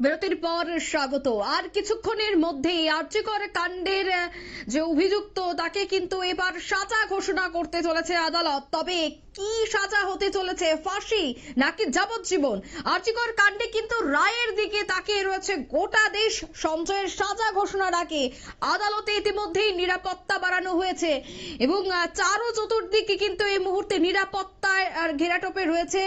বিরতির পর স্বাগত। আর কিছুক্ষণের মধ্যেই আরজিকর কাণ্ডের যে অভিযুক্ত তাকে কিন্তু এবার সাজা ঘোষণা করতে চলেছে আদালত। তবে কি সাজা হতে চলেছে, ফাঁসি নাকি যাবজ্জীবন? আরজিকর কাণ্ডে কিন্তু রায়ের দিকে তাকিয়ে রয়েছে গোটা দেশ। সঞ্জয়ের সাজা ঘোষণার আগে আদালতে ইতিমধ্যেই নিরাপত্তা বাড়ানো হয়েছে এবং চারো চতুর্দিকে কিন্তু এই মুহূর্তে নিরাপত্তায় ঘেরাটোপে রয়েছে।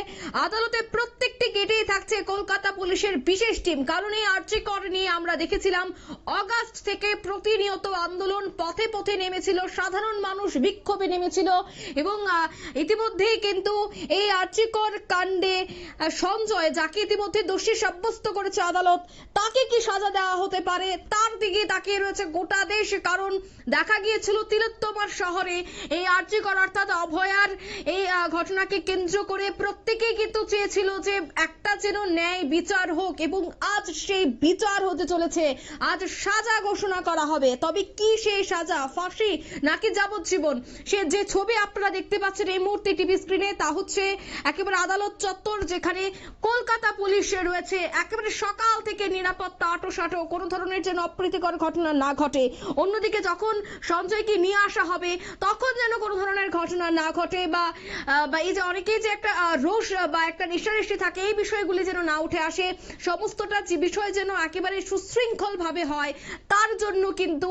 আদালতে প্রত্যেকটি গেটেই থাকছে কলকাতা পুলিশের বিশেষ টিম। কারণ এই আরজিকর নিয়ে আমরা দেখেছিলাম অগাস্ট থেকে প্রতিনিয়ত আন্দোলন, পথে পথে নেমেছিল সাধারণ মানুষ, বিক্ষোভে নেমেছিল এবং ইতিমধ্যেই কিন্তু এই আরজিকর কাণ্ডে সঞ্জয়, যাকে ইতিমধ্যে দোষী সাব্যস্ত করেছে আদালত, তাকে কি সাজা দেওয়া হতে পারে তার দিকে তাকিয়ে রয়েছে গোটা দেশ। কারণ দেখা গিয়েছিল তিলোত্তমার শহরে এই আরজিকর অর্থাৎ অভয়ার এই ঘটনাকে কেন্দ্র করে প্রত্যেকেই কিন্তু চেয়েছিল যে একটা যেন ন্যায় বিচার হোক এবং আজ সেই বিচার হতে চলেছে। আজ সাজা ঘোষণা করা হবে। তবে কি সেই সাজা, ফাঁসি নাকি যাবজ্জীবন? সে যে ছবি আপনারা দেখতে পাচ্ছেন এই মুহূর্তে টিভি স্ক্রিনে, তা হচ্ছে একেবারে আদালত চত্বর, যেখানে কলকাতা পুলিশ রয়েছে। একেবারে সকাল থেকে নিরাপত্তা আঁটোসাঁটো, কোনো ধরনের যেন অপ্রীতিকর ঘটনা না ঘটে। অন্যদিকে যখন সঞ্জয়কে নিয়ে আসা হবে তখন যেন কোনো ধরনের ঘটনা না ঘটে বা এই যে অনেকেই যে একটা রোষ বা একটা নেশারেশি থাকে, এই বিষয়গুলি যেন না উঠে আসে। সমস্তটা যে বিষয় যেন একেবারে সুশৃঙ্খল ভাবে হয়, তার জন্য কিন্তু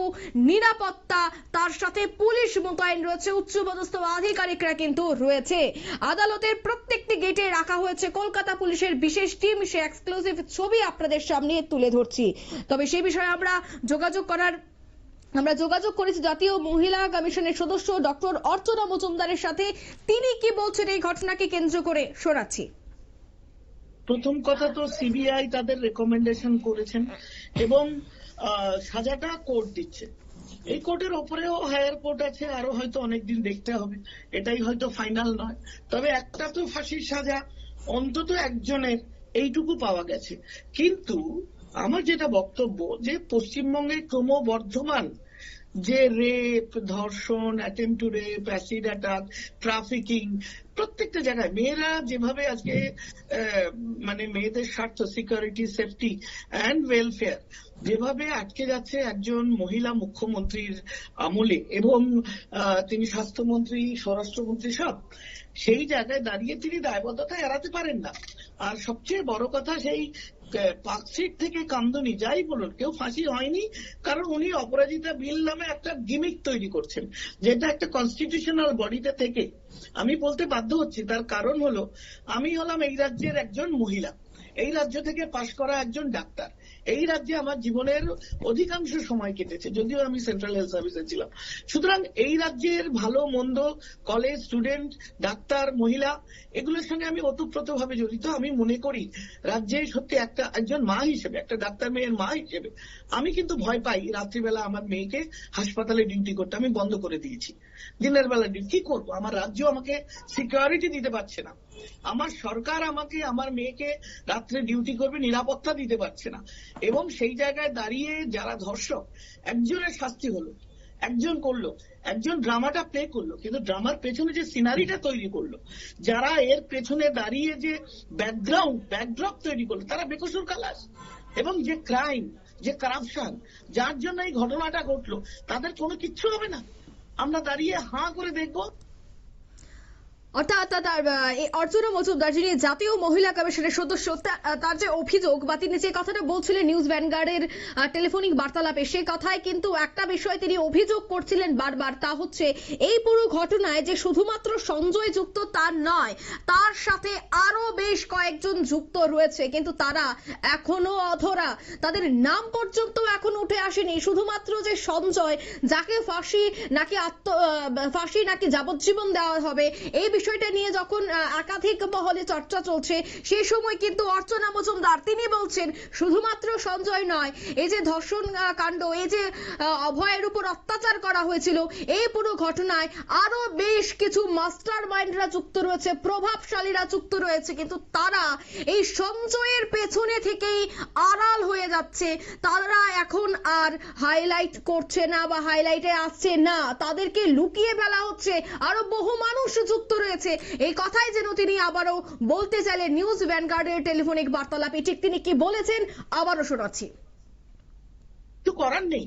নিরাপত্তা, তার সাথে পুলিশ মোতায়েন রয়েছে, উচ্চপদস্থ আধিকারিকরা কিন্তু রয়েছে। আদালতের প্রত্যেকটি গেটে রাখা হয়েছে কলকাতা পুলিশের বিশেষ টিম। সে এক্সক্লুসিভ ছবি আপনাদের সামনে তুলে ধরছি। তবে সেই বিষয়ে আমরা যোগাযোগ করেছি জাতীয় মহিলা কমিশনের সদস্য ডক্টর অর্চনা মজুমদারের সাথে। তিনি কি বলছেন এই ঘটনাকে কেন্দ্র করে, শোনাচ্ছি। প্রথম কথা তো সিবিআই তাদের রেকমেন্ডেশন করেছেন এবং সাজাটা কোর্ট দিচ্ছে। এই কোর্টের ওপরেও হায়ার কোর্ট আছে, আরো হয়তো অনেকদিন দেখতে হবে, এটাই হয়তো ফাইনাল নয়। তবে একটা তো ফাঁসির সাজা অন্তত একজনের এইটুকু পাওয়া গেছে। কিন্তু আমার যেটা বক্তব্য, যে পশ্চিমবঙ্গে ক্রমবর্ধমান যে রেপ, ধর্ষণ, attempt to rape, acid attack, trafficking, প্রত্যেকটা জায়গায় মেয়েরা যেভাবে আজকে মানে মেয়েদের স্বার্থ, সিকিউরিটি, সেফটি অ্যান্ড ওয়েলফেয়ার যেভাবে আটকে যাচ্ছে একজন মহিলা মুখ্যমন্ত্রীর আমলে, এবং তিনি স্বাস্থ্যমন্ত্রী, স্বরাষ্ট্রমন্ত্রী, সব সেই জায়গায় দাঁড়িয়ে তিনি দায়বদ্ধতা এড়াতে পারেন না। আর সবচেয়ে বড় কথা, সেই পার্কস্ট্রিট থেকে কামদুনি যাই বলুন, কেউ ফাঁসি হয়নি, কারণ উনি অপরাজিতা বিল নামে একটা গিমিক তৈরি করছেন, যেটা একটা কনস্টিটিউশনাল বডিতে থেকে আমি বলতে বাধ্য হচ্ছি। তার কারণ হলো, আমি হলাম এই রাজ্যের একজন মহিলা, এই রাজ্য থেকে পাশ করা একজন ডাক্তার। এই রাজ্যে আমার জীবনের অধিকাংশ সময় কেটেছে, যদিও আমি সেন্ট্রাল হেলথ সার্ভিসে ছিলাম। সুতরাং এই রাজ্যের ভালো মন্দ, কলেজ স্টুডেন্ট, ডাক্তার, মহিলা, এগুলোর সঙ্গে আমি ওতপ্রোতভাবে জড়িত। আমি মনে করি রাজ্যে সত্যি একজন মা হিসেবে, একটা ডাক্তার মেয়ের মা হিসেবে আমি কিন্তু ভয় পাই রাত্রিবেলা আমার মেয়েকে হাসপাতালে ডিউটি করতে। আমি বন্ধ করে দিয়েছি দিনের বেলা ডিউটি। কি করবো? আমার রাজ্য আমাকে সিকিউরিটি দিতে পারছে না, আমার সরকার আমাকে, আমার মেয়েকে রাত্রে ডিউটি করবে নিরাপত্তা দিতে পারছে না। এবং সেই জায়গায় দাঁড়িয়ে যারা ধর্ষক, একজনের শাস্তি হলো, একজন করলো, একজন ড্রামাটা প্লে করলো, কিন্তু ড্রামার পেছনে যে সিনারিটা তৈরি করলো, যারা এর পেছনে দাঁড়িয়ে যে ব্যাকড্রপ তৈরি করলো, তারা বেকসুর খালাস। এবং যে ক্রাইম, যে কারাপশন, যার জন্য এই ঘটনাটা ঘটলো, তাদের কোনো কিচ্ছু হবে না। আমরা দাঁড়িয়ে হাঁ করে দেখবো। অর্থাৎ অর্চনা মজুমদার, যিনি জাতীয় মহিলা কমিশনের সদস্য, তার যে অভিযোগ বা তিনি যে কথাটা বলছিলেন নিউজ ভ্যানগার্ডের টেলিফোনিক বার্তালাপে, সেই কথায় কিন্তু একটা বিষয় তিনি অভিযোগ করছিলেন বারবার, তা হচ্ছে এই পুরো ঘটনায় যে শুধুমাত্র সঞ্জয় যুক্ত তা নয়, তার সাথে আরো বেশ কয়েকজন যুক্ত রয়েছে, কিন্তু তারা এখনো অধরা, তাদের নাম পর্যন্ত এখন উঠে আসেনি। শুধুমাত্র যে সঞ্জয়, যাকে ফাঁসি নাকি যাবজ্জীবন দেওয়া হবে, এই বিষয়টা নিয়ে যখন একাধিক মহলে চর্চা চলছে, সেই সময় কিন্তু অর্চনা মজুমদার তিনি বলছেন শুধুমাত্র সঞ্জয় নয়, এই যে ধর্ষণ কাণ্ড, এই যে অভয়ের উপর অত্যাচার করা হয়েছিল, এই পুরো ঘটনায় আরো বেশ কিছু মাস্টার মাইন্ডরা যুক্ত রয়েছে, প্রভাবশালীরা যুক্ত রয়েছে, কিন্তু তারা এই সঞ্জয়ের পেছনে থেকেই আড়াল হয়ে যাচ্ছে। তারা এখন আর হাইলাইট করছে না বা হাইলাইটে আসছে না, তাদেরকে লুকিয়ে ফেলা হচ্ছে। আরো বহু মানুষ যুক্ত রয়েছে হয়েছে, এই কথাই যেন তিনি আবারও বলতে চাইলেন নিউজ ভ্যানগার্ডের টেলিফোনিক বার্তালাপে। ঠিক তিনি কি বলেছেন আবারও শোনাচ্ছি। কিছু করার নেই,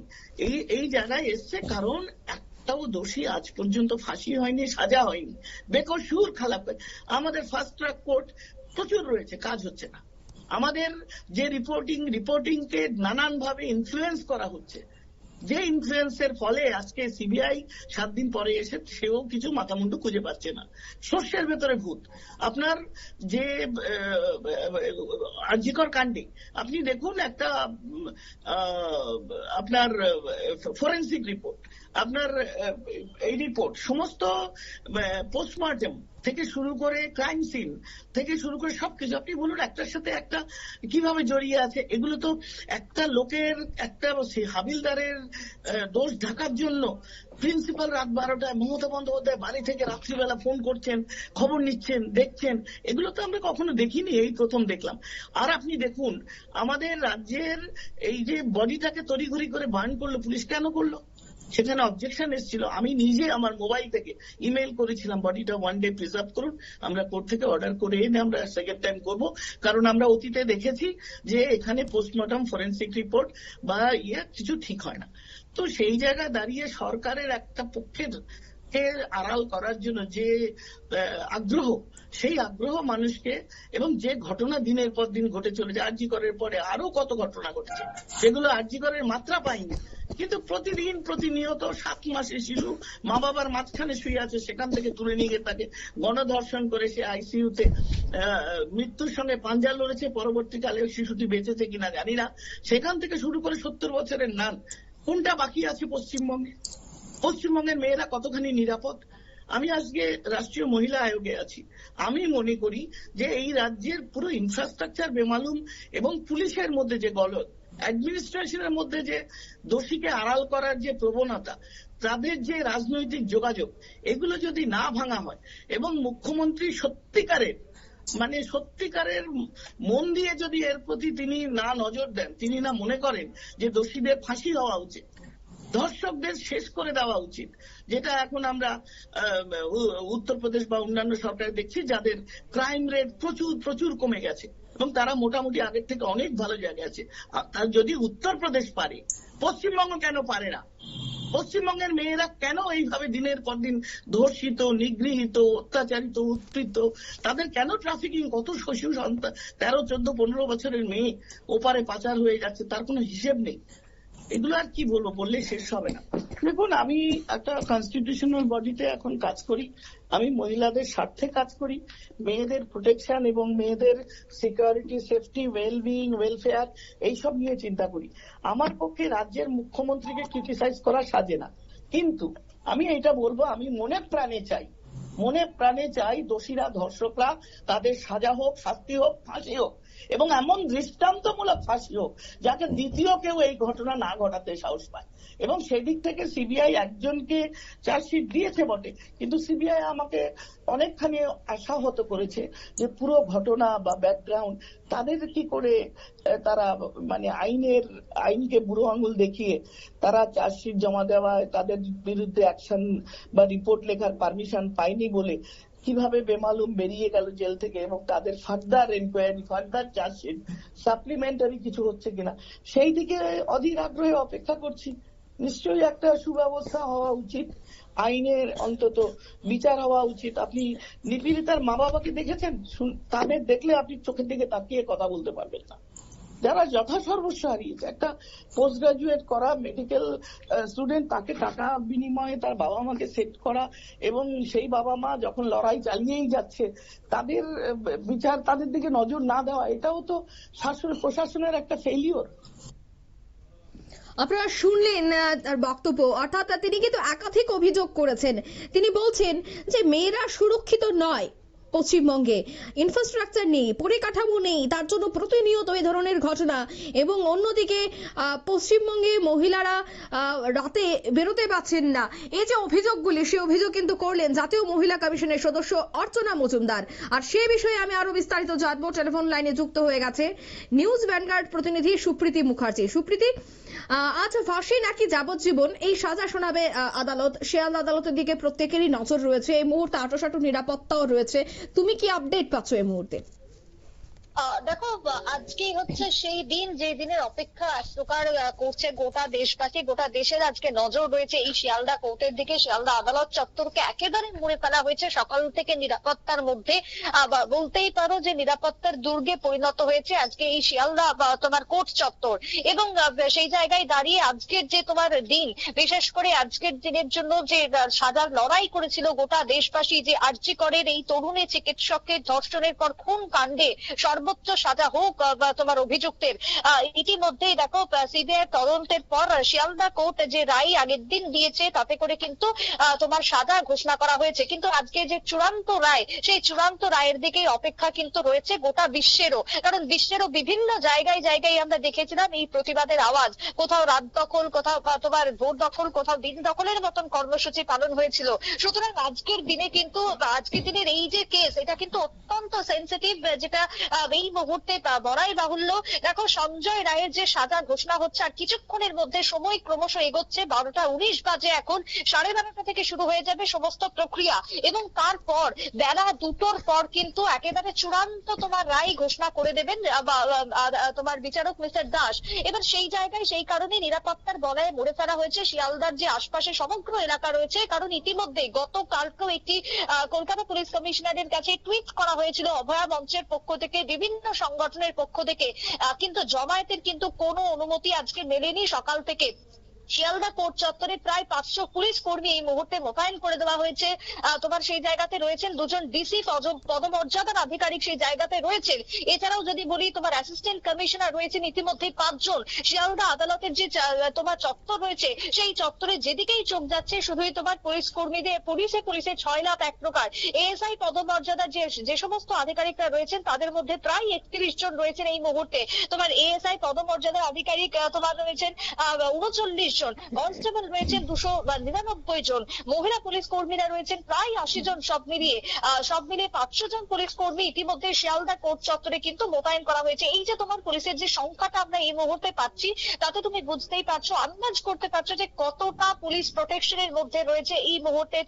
এই জায়গায় এসছে কারণ একটাও দোষী আজ পর্যন্ত ফাঁসি হয়নি, সাজা হয়নি, বেকসুর খালাপ। আমাদের ফাস্ট ট্র্যাক কোর্ট প্রচুর রয়েছে, কাজ হচ্ছে না। আমাদের যে রিপোর্টিং কে নানান ভাবে ইনফ্লুয়েন্স করা হচ্ছে, যে ইনফ্লুয়েন্সের ফলে আজকে সিবিআই 7 দিন পরে এসে সেও কিছু মাথামুন্ডু খুঁজে পাচ্ছে না। শস্যের ভেতরে ভূত। আপনার যে আরজিকর কাণ্ডে আপনি দেখুন একটা আপনার ফরেন্সিক রিপোর্ট, আপনার এই রিপোর্ট সমস্ত পোস্টমর্টেম থেকে শুরু করে ক্রাইম সিন থেকে শুরু করে সবকিছু আপনি বলুন একটার সাথে একটা কিভাবে জড়িয়ে আছে। এগুলো তো একটা লোকের, একটা হাবিলদারের দোষ ঢাকার জন্য প্রিন্সিপাল রাত 12টায় মমতা বন্দ্যোপাধ্যায় বাড়ি থেকে রাত্রিবেলা ফোন করছেন, খবর নিচ্ছেন, দেখছেন। এগুলো তো আমরা কখনো দেখিনি, এই প্রথম দেখলাম। আর আপনি দেখুন আমাদের রাজ্যের এই যে বডিটাকে তড়িঘড়ি করে বার্ন করলো, পুলিশ কেন করলো? সেখানে অবজেকশন এসেছিল। আমি নিজে আমার মোবাইল থেকে ইমেল করেছিলাম বডিটা 1 ডে প্রিজার্ভ করুন, আমরা কোর্ট থেকে অর্ডার করে এনে আমরা সেকেন্ড টাইম করব, কারণ আমরা অতীতে দেখেছি যে এখানে পোস্টমর্টম ফরেন্সিক রিপোর্ট বা কিছু ঠিক হয় না। তো সেই জায়গায় দাঁড়িয়ে সরকারের একটা পক্ষের কে আড়াল করার জন্য যে আগ্রহ, সেই আগ্রহ মানুষকে, এবং যে ঘটনা দিনের পর দিন ঘটে চলেছে, আরজি করের পরে আরো কত ঘটনা ঘটেছে যেগুলো আরজি করের মাত্রা পায়নি, কিন্তু প্রতিদিন প্রতিনিয়ত 7 মাসের শিশু মা বাবার মাঝখানে শুয়ে আছে, সেখান থেকে তুলে নিয়ে গিয়ে তাকে গণধর্ষণ করে সে আইসিইউতে মৃত্যুর সঙ্গে পাঞ্জা লড়েছে। পরবর্তীকালে শিশুটি বেঁচেছে কিনা জানি না। সেখান থেকে শুরু করে 70 বছরের নান, কোনটা বাকি আছে পশ্চিমবঙ্গে? পশ্চিমবঙ্গের মেয়েরা কতখানি নিরাপদ? আমি আজকে রাষ্ট্রীয় মহিলা আয়োগে আছি। আমি মনে করি যে এই রাজ্যের পুরো ইনফ্রাস্ট্রাকচার বেমালুম, এবং পুলিশের মধ্যে যে গলদ, অ্যাডমিনিস্ট্রেশনের মধ্যে যে দোষীকে আড়াল করার যে প্রবণতা, তাদের যে রাজনৈতিক যোগাযোগ, এগুলো যদি না ভাঙা হয় এবং মুখ্যমন্ত্রী সত্যিকারের মন দিয়ে যদি এর প্রতি তিনি না নজর দেন, তিনি না মনে করেন যে দোষীদের ফাঁসি হওয়া উচিত, ধর্ষকদের শেষ করে দেওয়া উচিত, যেটা এখন আমরা উত্তরপ্রদেশ বা অন্যান্য সরকারে দেখছি যাদের ক্রাইম রেট প্রচুর কমে গেছে এবং তারা মোটামুটি আগের থেকে অনেক ভালো জায়গায় আছে। আর যদি উত্তরপ্রদেশ পারে, পশ্চিমবঙ্গ কেন পারে না? পশ্চিমবঙ্গের মেয়েরা কেন এইভাবে দিনের পর দিন ধর্ষিত, নিগৃহীত, অত্যাচারিত, উৎপীড়িত? তাদের কেন ট্রাফিকিং? কত শিশু সন্তান 13, 14, 15 বছরের মেয়ে ওপারে পাচার হয়ে যাচ্ছে, তার কোনো হিসেব নেই। এগুলো আর কি বলবো, বললে শেষ হবে না। দেখুন, আমি একটা কনস্টিটিউশনাল বডিতে এখন কাজ করি, আমি মহিলাদের স্বার্থে কাজ করি, মেয়েদের প্রোটেকশন এবং মেয়েদের সিকিউরিটি, সেফটি, ওয়েলবিং, ওয়েলফেয়ার এইসব নিয়ে চিন্তা করি। আমার পক্ষে রাজ্যের মুখ্যমন্ত্রীকে ক্রিটিসাইজ করা সাজে না, কিন্তু আমি এটা বলবো, আমি মনে প্রাণে চাই দোষীরা, ধর্ষকরা, তাদের সাজা হোক, শাস্তি হোক, ফাঁসি হোক, এবং এমন দৃষ্টান্তমূলক ফাঁসি হোক যাতে দ্বিতীয় কেউ এই ঘটনা না ঘটাতে সাহস পায়। এবং সেদিক থেকে সিবিআই একজনকে চার্জশিট দিয়েছে বটে, কিন্তু সিবিআই আমাকে অনেকখানি আশাহত করেছে যে পুরো ঘটনা বা ব্যাকগ্রাউন্ড তাদের কি করে তারা আইনকে বুড়ো আঙুল দেখিয়ে তারা চার্জশিট জমা দেওয়ায় তাদের বিরুদ্ধে অ্যাকশন বা রিপোর্ট লেখার পারমিশন পায়নি বলে কিভাবে বেমালুম বেরিয়ে গেল জেল থেকে, এবং তাদের further enquiry, further chargesheet, supplementary কিছু হচ্ছে কিনা, সেই দিকে অধীর আগ্রহে অপেক্ষা করছি। নিশ্চয়ই একটা সুব্যবস্থা হওয়া উচিত, আইনের অন্তত বিচার হওয়া উচিত। আপনি নিপীড়িতার মা বাবাকে দেখেছেন? তাদের দেখলে আপনি চোখের দিকে তাকিয়ে কথা বলতে পারবেন না, যারা যথাসর্বস্ব হারিয়েছে। একটা পোস্ট গ্রাজুয়েট করা মেডিকেল স্টুডেন্ট, তাকে টাকা বিনিময়ে তার বাবা মাকে সেট করা, এবং সেই বাবা মা যখন লড়াই চালিয়েই যাচ্ছে, তাদের বিচার, তাদের দিকে নজর না দেওয়া, এটাও তো শাসন প্রশাসনের একটা ফেলিওর। আপনারা শুনলেন তার বক্তব্য, অর্থাৎ তিনি কিন্তু একাধিক অভিযোগ করেছেন। তিনি বলছেন যে মেয়েরা সুরক্ষিত নয় পশ্চিমবঙ্গে, ইনফ্রাস্ট্রাকচার নেই, পরিকাঠামো নেই, তার জন্য প্রতিনিয়ত এই ধরনের ঘটনা। এবং অন্যদিকে পশ্চিমবঙ্গে মহিলারা রাতে বেরোতে পারছেন না। এই যে অভিযোগগুলি, সেই অভিযোগ কিন্তু করলেন জাতীয় মহিলা কমিশনের সদস্য অর্চনা মজুমদার। আর সে বিষয়ে আমি আরো বিস্তারিত জানবো। টেলিফোন লাইনে যুক্ত হয়ে গেছে নিউজ ভ্যানগার্ড প্রতিনিধি সুপ্রীতি মুখার্জি। সুপ্রীতি, আচ্ছা, ফাঁসি নাকি যাবজ্জীবন এই সাজা শোনাবে আদালত? শিয়ালদা আদালতের দিকে প্রত্যেকেরই নজর রয়েছে এই মুহূর্তে, আঁটোসাঁটো নিরাপত্তাও রয়েছে। তুমি কি আপডেট পাচ্ছ এই মুহূর্তে? দেখো, আজকেই হচ্ছে সেই দিন যে দিনের অপেক্ষা এক প্রকার করছে গোটা দেশবাসী, গোটা দেশের আজকে নজর রয়েছে এই শিয়ালদা কোর্টের দিকে। শিয়ালদা আদালত চত্বরকে একেবারে মুড়ে ফেলা হয়েছে সকাল থেকে নিরাপত্তার মধ্যে। বলতেই পারো যে নিরাপত্তার দুর্গে পরিণত হয়েছে আজকে এই শিয়ালদা তোমার কোর্ট চত্বর। এবং সেই জায়গায় দাঁড়িয়ে আজকের যে তোমার দিন, বিশেষ করে আজকের দিনের জন্য যে সাজার লড়াই করেছিল গোটা দেশবাসী, যে আরজি করের এই তরুণী চিকিৎসকের ধর্ষণের পর খুন কাণ্ডে সর্বোচ্চ সাজা হোক তোমার অভিযুক্তের। ইতিমধ্যেই দেখো, সিবিআই তদন্তের পর শিয়ালদা কোর্ট যে রায় আগের দিন দিয়েছে তাতে করে কিন্তু তোমার সাজা ঘোষণা করা হয়েছে। কিন্তু আজকে যে চূড়ান্ত রায়, সেই চূড়ান্ত রায়ের দিকেই অপেক্ষা কিন্তু রয়েছে গোটা বিশ্বেরও। কারণ বিশ্বেরও বিভিন্ন জায়গায় জায়গায় আমরা দেখেছিলাম এই প্রতিবাদের আওয়াজ, কোথাও রাত দখল, কোথাও তোমার ভোট দখল, কোথাও দিন দখলের মতন কর্মসূচি পালন হয়েছিল। সুতরাং আজকের দিনে কিন্তু, আজকের দিনের এই যে কেস, এটা কিন্তু অত্যন্ত সেন্সিটিভ, যেটা এই মুহূর্তে বলাই বাহুল্য। দেখো, সঞ্জয় রায়ের যে সাজা ঘোষণা হচ্ছে আর কিছুক্ষণের মধ্যে, সময় ক্রমশ এগোচ্ছে, 12টা 19 বাজে এখন, 12:30 থেকে শুরু হয়ে যাবে সমস্ত প্রক্রিয়া। এবং তারপর বেলা 2টোর পর কিন্তু একেবারে চূড়ান্ত তোমার রায় ঘোষণা করে দেবেন তোমার বিচারক মিস্টার দাস। এবার সেই জায়গায় সেই কারণে নিরাপত্তার বলয়ে মুড়ে ফেলা হয়েছে শিয়ালদার যে আশপাশে সমগ্র এলাকা রয়েছে। কারণ ইতিমধ্যে গতকালকেও একটি কলকাতা পুলিশ কমিশনারের কাছে টুইট করা হয়েছিল অভয়া মঞ্চের পক্ষ থেকে, বিভিন্ন সংগঠনের পক্ষ থেকে, কিন্তু জমায়েতের কিন্তু কোনো অনুমতি আজকে মেলেনি। সকাল থেকে শিয়ালদা কোর্ট চত্বরে প্রায় 500 পুলিশ কর্মী এই মুহূর্তে মোতায়েন করে দেওয়া হয়েছে। তোমার সেই জায়গাতে রয়েছেন 2জন ডিসি পদমর্যাদার আধিকারিক, সেই জায়গাতে রয়েছেন। এছাড়াও যদি বলি, তোমার অ্যাসিস্ট্যান্ট কমিশনার রয়েছেন ইতিমধ্যে 5 জন। শিয়ালদা আদালতের যে তোমার চত্বর রয়েছে, সেই চত্বরে যেদিকেই চোখ যাচ্ছে শুধুই তোমার পুলিশ কর্মীদের, পুলিশে 6 লাখ এক প্রকার। এএসআই পদমর্যাদার যে সমস্ত আধিকারিকরা রয়েছেন তাদের মধ্যে প্রায় 31 জন রয়েছেন এই মুহূর্তে। তোমার এএসআই পদমর্যাদার আধিকারিক তোমার রয়েছেন 39 জন, কনস্টেবল রয়েছেন 299 জন, মহিলা পুলিশ কর্মীরা রয়েছেন প্রায় 80 জন। সব মিলিয়ে 500 জন পুলিশ কর্মী ইতিমধ্যে শিয়ালদা কোর্ট চত্বরে কিন্তু মোতায়েন করা হয়েছে। এই যে তোমার পুলিশের যে সংখ্যাটা আমরা এই মুহূর্তে পাচ্ছি, তাতে তুমি বুঝতেই পারছো, আন্দাজ করতে পারছো যে কতটা পুলিশ প্রোটেকশনের মধ্যে রয়েছে এই মুহূর্তে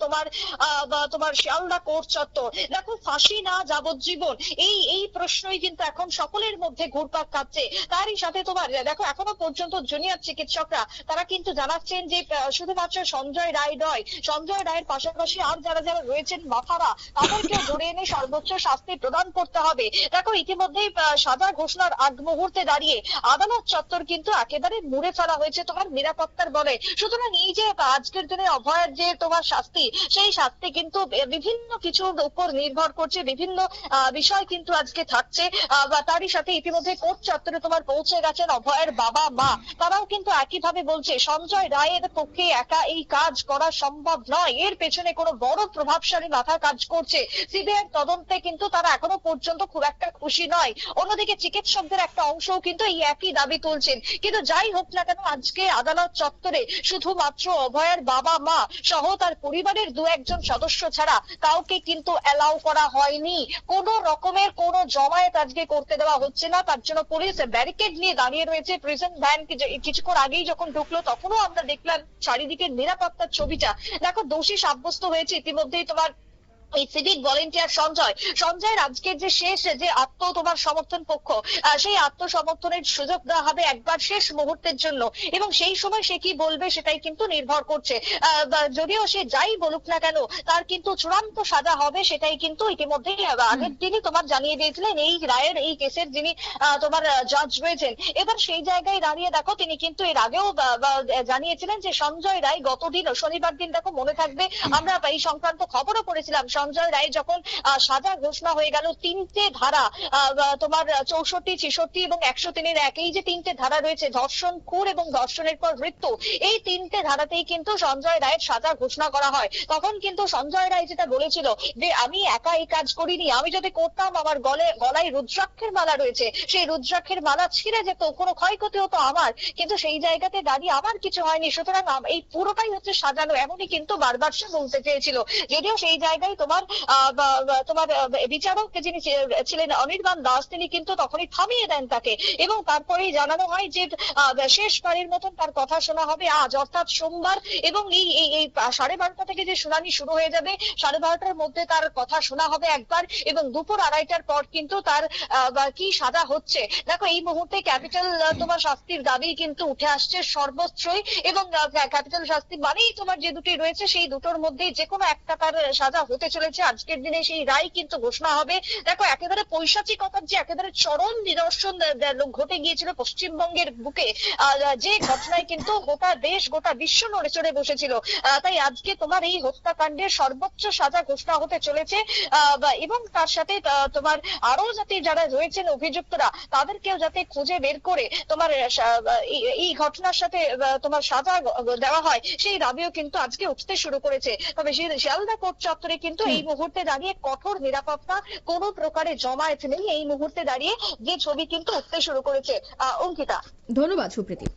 তোমার শিয়ালদা কোর্ট চত্বর। দেখো, ফাঁসি না যাবজ্জীবন, এই প্রশ্নই কিন্তু এখন সকলের মধ্যে ঘুরপাক খাচ্ছে। তারই সাথে তোমার দেখো, এখনো পর্যন্ত জুনিয়র চিকিৎসকরা তারা কিন্তু জানাচ্ছেন যে শুধুমাত্র সঞ্জয় রায় নয়, সঞ্জয় রায়ের পাশাপাশি আর যারা যারা রয়েছেন মাথারা, তাদেরকে ধরে এনে সর্বোচ্চ শাস্তি প্রদান করতে হবে। দেখো, ইতিমধ্যেই সাজা ঘোষণার আগ মুহূর্তে দাঁড়িয়ে আদালত চত্বর কিন্তু একেবারে মুড়ে ফেলা হয়েছে তোমার নিরাপত্তার বলে। সুতরাং এই যে আজকের দিনে অভয়ের যে তোমার শাস্তি, সেই শাস্তি কিন্তু বিভিন্ন কিছুর উপর নির্ভর করছে, বিভিন্ন বিষয় কিন্তু আজকে থাকছে। তারই সাথে ইতিমধ্যে কোর্ট চত্বরে তোমার পৌঁছে গেছেন অভয়ের বাবা মা। তারাও কিন্তু একইভাবে বলছে সঞ্জয় রায়ের পক্ষে একা এই কাজ করা সম্ভব নয়, এর পেছনে কোনো বড় প্রভাবশালী মাথা কাজ করছে। সিবিআই তদন্তে কিন্তু তারা এখনো পর্যন্ত খুব একটা খুশি নয়। অন্যদিকে চিকিৎসকদের একটা অংশও কিন্তু এই একই দাবি তুলছেন। কিন্তু যাই হোক না কেন, আজকে আদালত চত্বরে শুধুমাত্র অভয়ের বাবা মা সহ তার পরিবারের 2-1 জন সদস্য ছাড়া কাউকে কিন্তু অ্যালাউ করা হয়নি। কোন রকমের কোন জমায়েত আজকে করতে দেওয়া হচ্ছে না। তার জন্য পুলিশ ব্যারিকেড নিয়ে দাঁড়িয়ে রয়েছে। প্রিজন ভ্যান কিছুক্ষণ আগেই যখন ঢুকলো তখনও আমরা দেখলাম চারিদিকে নিরাপত্তার ছবিটা। দেখো, দোষী সাব্যস্ত হয়েছে ইতিমধ্যেই তোমার এই সিভিক ভলেন্টিয়ার সঞ্জয়ের আজকের যে শেষ যে তোমার সমর্থন পক্ষ, সেই আত্মসমর্থনের সুযোগ দেওয়া হবে একবার শেষ মুহূর্তের জন্য। এবং সেই সময় সে কি বলবে সেটাই কিন্তু নির্ভর করছে। যদিও সে যাই বলুক না কেন, তার কিন্তু চূড়ান্ত সাজা হবে, সেটাই কিন্তু ইতিমধ্যে আগের দিনই তোমার জানিয়ে দিয়েছিলেন এই রায়ের, এই কেসের যিনি তোমার জাজ রয়েছেন। এবার সেই জায়গায় দাঁড়িয়ে দেখো, তিনি কিন্তু এর আগেও জানিয়েছিলেন যে সঞ্জয় রায় গতদিন শনিবার দিন, দেখো মনে থাকবে, আমরা এই সংক্রান্ত খবরও পড়েছিলাম, সঞ্জয় রায় যখন সাজা ঘোষণা হয়ে গেল, 3টে ধারা তোমার 64, 66 এবং 103-1, এই যে 3টে ধারা রয়েছে, ধর্ষণ, খুন এবং ধর্ষণের পর মৃত্যু, এই 3টে ধারাতেই কিন্তু সঞ্জয় রায়ের সাজা ঘোষণা করা হয়। তখন কিন্তু সঞ্জয় রায় যেটা বলেছিল যে আমি একা এই কাজ করিনি, আমি যদি করতাম আমার গলায় রুদ্রাক্ষের মালা রয়েছে, সেই রুদ্রাক্ষের মালা ছিঁড়ে যেত, কোনো ক্ষয়ক্ষতি হতো আমার, কিন্তু সেই জায়গাতে দাঁড়িয়ে আমার কিছু হয়নি। সুতরাং এই পুরোটাই হচ্ছে সাজানো, এমনই কিন্তু বারবার সে বলতে চেয়েছিল। যদিও সেই জায়গায় তোমার তোমার বিচারক যিনি ছিলেন অনির্বাণ দাস, তিনি কিন্তু তখনই থামিয়ে দেন তাকে, এবং তারপরেই জানানো হয় যে শেষবারের মতন তার কথা শোনা হবে আজ, অর্থাৎ সোমবার, এবং এই 12:30 থেকে যে শুনানি শুরু হয়ে যাবে, 12:30টার মধ্যে তার কথা শোনা হবে একবার, এবং দুপুর 2:30টার পর কিন্তু তার কি সাজা হচ্ছে। দেখো, এই মুহূর্তে ক্যাপিটাল তোমার শাস্তির দাবি কিন্তু উঠে আসছে সর্বোচ্চই, এবং ক্যাপিটাল শাস্তি মানেই তোমার যে দুটি রয়েছে সেই দুটোর মধ্যে যে কোনো একটা তার সাজা হতে চলেছে। আজকের দিনে সেই রায় কিন্তু ঘোষণা হবে। দেখো, একেবারে পৈশাচিকতার যে একেবারে চরম নিদর্শন ঘটে গিয়েছিল পশ্চিমবঙ্গের বুকে, যে ঘটনায় কিন্তু গোটা দেশ গোটা বিশ্ব নড়ে চড়ে বসেছিল, তাই আজকে তোমার এই হত্যাকাণ্ডের সর্বোচ্চ সাজা ঘোষণা হতে চলেছে, এবং তার সাথে তোমার আরো যাতে যারা রয়েছেন অভিযুক্তরা তাদেরকেও যাতে খুঁজে বের করে তোমার এই ঘটনার সাথে তোমার সাজা দেওয়া হয়, সেই দাবিও কিন্তু আজকে উঠতে শুরু করেছে। তবে শিয়ালদা কোর্ট চত্বরে কিন্তু এই মুহূর্তে দাঁড়িয়ে কঠোর নিরাপত্তা, কোনো প্রকারে জমায়েত নেই। এই মুহূর্তে দাঁড়িয়ে যে ছবি কিন্তু উঠতে শুরু করেছে। অঙ্কিতা, ধন্যবাদ সুপ্রীতি।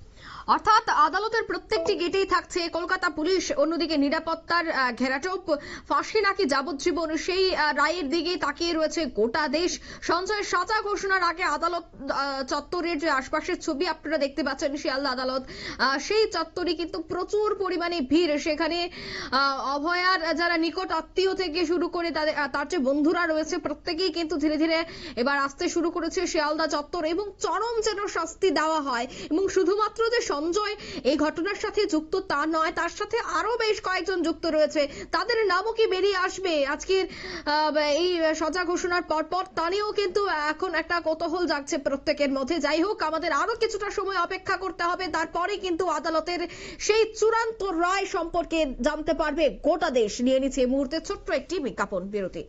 অর্থাৎ আদালতের প্রত্যেকটি গেটেই থাকছে কলকাতা পুলিশ, অন্যদিকে নিরাপত্তার ঘেরাটোপ, ফাঁসি নাকি যাবজ্জীবন, সেই রায়ের দিকে তাকিয়ে রয়েছে গোটা দেশ। সঞ্জয় সাজা ঘোষণার আগে আদালত চত্বরের যে আশপাশের ছবি আপনারা দেখতে পাচ্ছেন, শিয়ালদা আদালত, সেই চত্বরে কিন্তু প্রচুর পরিমাণে ভিড়। সেখানে অভয়ার যারা নিকট আত্মীয় থেকে শুরু করে তার যে বন্ধুরা রয়েছে, প্রত্যেকেই কিন্তু ধীরে ধীরে এবার আসতে শুরু করেছে শিয়ালদা চত্বর, এবং চরম যেন শাস্তি দেওয়া হয়। এবং শুধুমাত্র যে সঞ্জয় এই ঘটনার সাথে যুক্ত তা নয়, তার সাথে আরো বেশ কয়েকজন যুক্ত রয়েছে, তাদের নামও কি বেরিয়ে আসবে আজকের এই সাজা ঘোষণার পরপর, তা নিয়েও কিন্তু এখন একটা কৌতূহল জাগছে প্রত্যেকের মধ্যে। যাই হোক, আমাদের আরো কিছুটা সময় অপেক্ষা করতে হবে, তারপরে কিন্তু আদালতের সেই চূড়ান্ত রায় সম্পর্কে জানতে পারবে গোটা দেশ। নিয়ে নিচ্ছে এই মুহূর্তে ছোট্ট একটি বিজ্ঞাপন বিরতি।